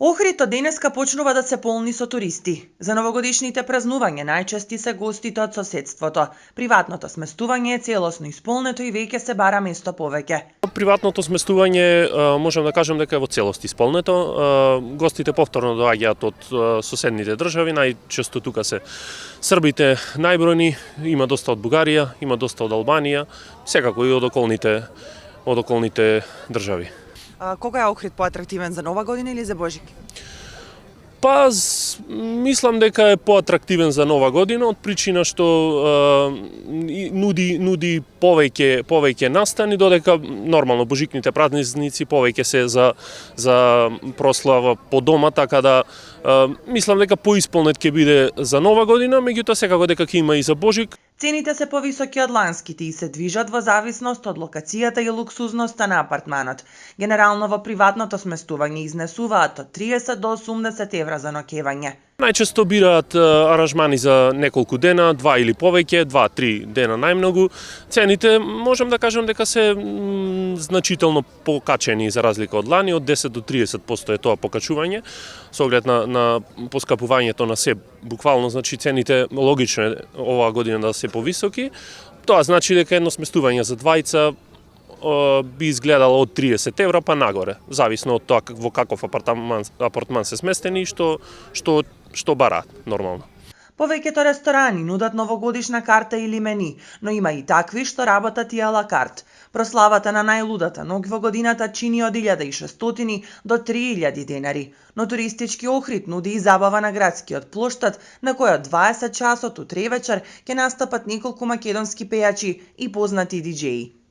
Охрид од денеска почнува да се полни со туристи. За новогодишните празнувања најчести се гостите од соседството. Приватното сместување е целосно исполнето и веќе се бара место повеќе. Приватното сместување можам да кажам дека е во целост исполнето. Гостите повторно доаѓаат од соседните држави, најчесто тука се србите најбројни, има доста од Бугарија, има доста од Албанија, секако и од околните држави. Кога е Охрид поатрактивен, за Нова година или за Божик? Па, мислам дека е поатрактивен за Нова година од причина што нуди повеќе настани, додека нормално божикните празници повеќе се за прослава по дома, така да мислам дека поисполнет ќе биде за Нова година, меѓутоа секако дека ќе има и за Божик. Цените се повисоки од ланските и се движат во зависност од локацијата и луксузноста на апартманот. Генерално во приватното сместување изнесуваат од 30 до 80 евра за ноќевање. Најчесто бираат аранжмани за неколку дена, 2 или повеќе, 2-3 дена најмногу. Цените можам да кажам дека се значително покачени за разлика од лани, од 10 до 30% е тоа покачување. Со оглед на поскапувањето на се, буквално значи цените логично е оваа година да се повисоки. Тоа значи дека едно сместување за двајца би изгледало од 30 евра па нагоре, зависно од тоа во каков апартман се сместени и што бараат нормално. Повеќето ресторани нудат новогодишна карта или мени, но има и такви што работат и ала карт. Прославата на најлудата ноќ во годината чини од 1600 до 3000 денари, но туристички Охрид нуди и забава на градскиот плоштад, на која од 20 часот утре вечер ќе настапат неколку македонски пејачи и познати диџеи.